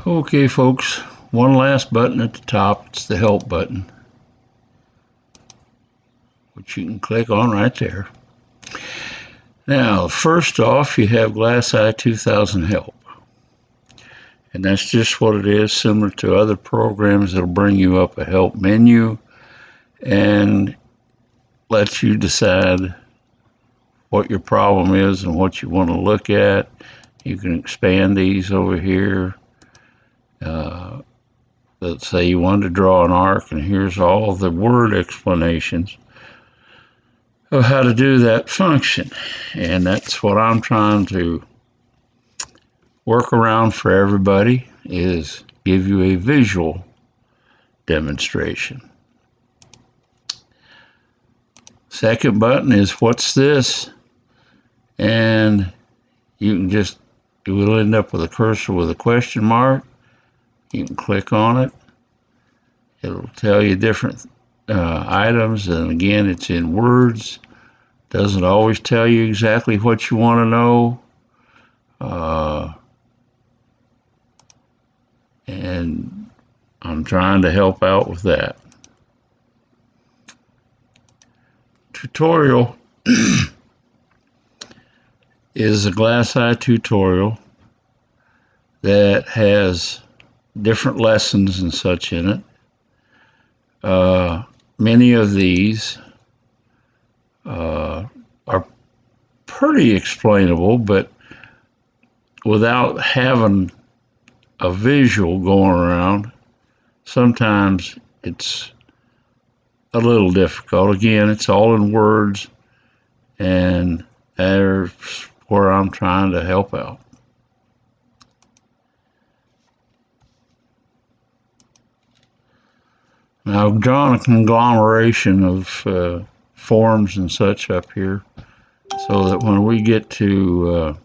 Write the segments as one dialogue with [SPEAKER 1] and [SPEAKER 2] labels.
[SPEAKER 1] Okay, folks, one last button at the top. It's the help button, which you can click on right there. Now, first off, you have GlassEye 2000 Help. And that's just what it is, similar to other programs that'll bring you up a help menu and let you decide what your problem is and what you want to look at. You can expand these over here. Let's say you wanted to draw an arc, and here's all the word explanations of how to do that function. And that's what I'm trying to work around for everybody, is give you a visual demonstration. Second button is what's this? And you will end up with a cursor with a question mark. You can click on it. It'll tell you different items, and again, it's in words. Doesn't always tell you exactly what you want to know. And I'm trying to help out with that. Tutorial is a GlassEye tutorial that has different lessons and such in it. Many of these are pretty explainable, but without having a visual going around, sometimes it's a little difficult. Again, it's all in words, and there's where I'm trying to help out. Now, I've drawn a conglomeration of forms and such up here, so that when we get to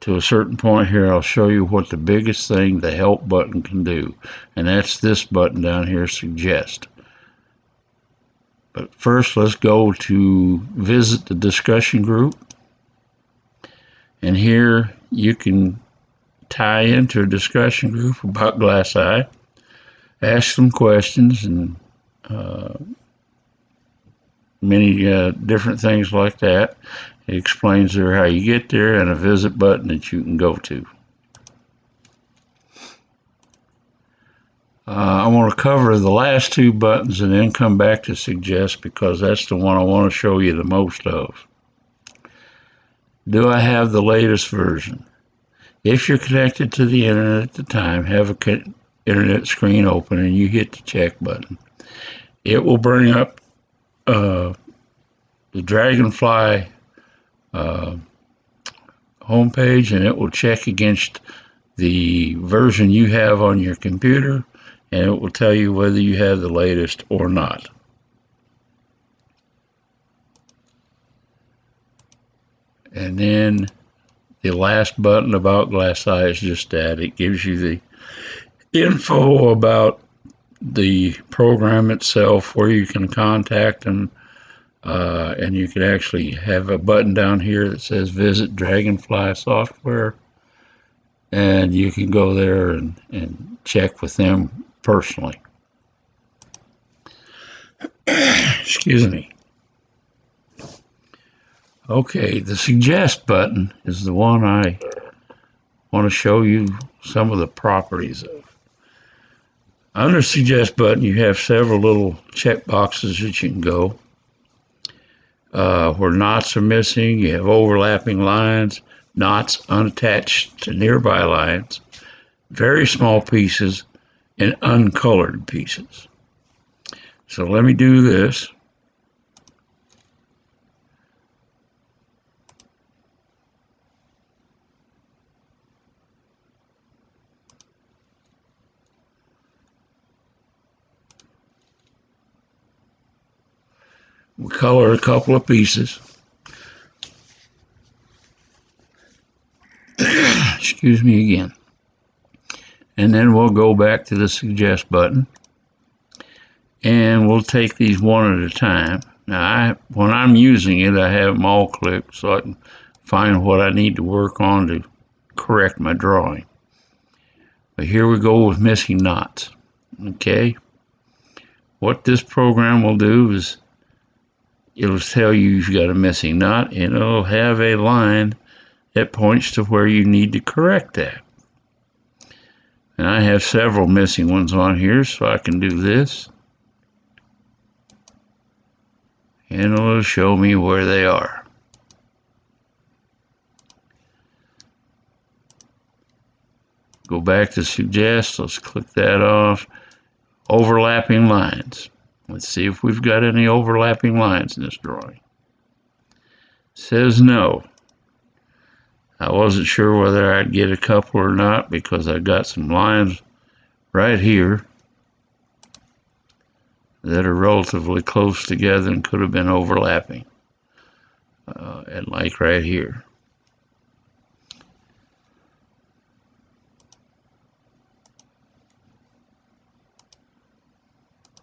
[SPEAKER 1] a certain point here, I'll show you what the biggest thing the help button can do, and that's this button down here, suggest. But first, let's go to visit the discussion group, and here you can tie into a discussion group about GlassEye, ask some questions, and many different things like that. It explains there how you get there, and a visit button that you can go to. I want to cover the last two buttons and then come back to suggest, because that's the one I want to show you the most of. Do I have the latest version? If you're connected to the internet at the time, have an internet screen open, and you hit the check button, it will bring up the Dragonfly homepage, and it will check against the version you have on your computer, and it will tell you whether you have the latest or not. And then the last button about GlassEye is just that. It gives you the info about the program itself, where you can contact them, and you can actually have a button down here that says visit Dragonfly Software, and you can go there and check with them personally. Excuse me. Okay, the suggest button is the one I want to show you some of the properties of. Under suggest button, you have several little check boxes that you can go. Where knots are missing, you have overlapping lines, knots unattached to nearby lines, very small pieces, and uncolored pieces. So let me do this. We color a couple of pieces. Excuse me again. And then we'll go back to the suggest button, and we'll take these one at a time. Now, when I'm using it, I have them all clicked so I can find what I need to work on to correct my drawing. But here we go with missing knots. Okay, what this program will do is it'll tell you you've got a missing knot, and it'll have a line that points to where you need to correct that. And I have several missing ones on here, so I can do this, and it'll show me where they are. Go back to suggest. Let's click that off. Overlapping lines. Let's see if we've got any overlapping lines in this drawing. It says no. I wasn't sure whether I'd get a couple or not because I got some lines right here that are relatively close together and could have been overlapping. And like right here.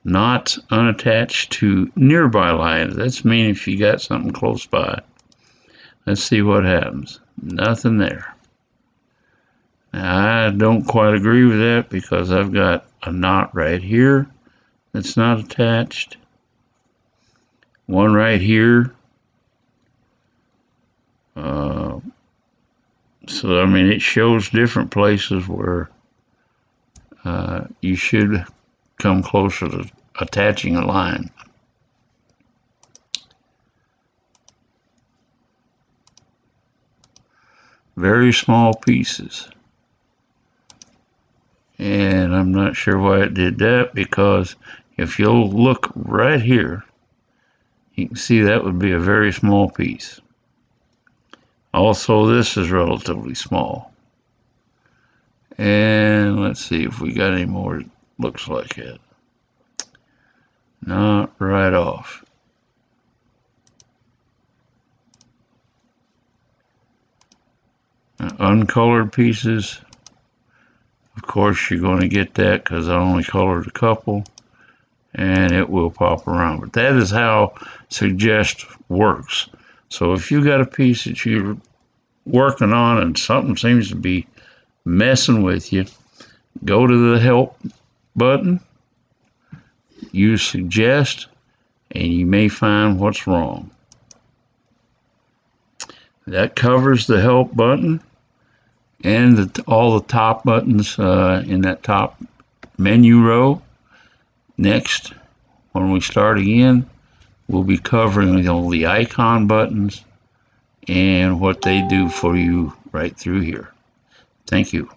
[SPEAKER 1] Knots unattached to nearby lines. That's mean if you got something close by. Let's see what happens. Nothing there. Now, I don't quite agree with that because I've got a knot right here that's not attached. One right here. So I mean, it shows different places where you should come closer to attaching a line. Very small pieces. And I'm not sure why it did that, because if you'll look right here, you can see that would be a very small piece. Also, this is relatively small. And let's see if we got any more that looks like it. Not right off. Uncolored pieces, of course you're going to get that because I only colored a couple, and it will pop around. But that is how Suggest works. So if you got a piece that you're working on and something seems to be messing with you, go to the help button, use Suggest, and you may find what's wrong. That covers the help button and all the top buttons in that top menu row. Next, when we start again, we'll be covering all the icon buttons and what they do for you right through here. Thank you.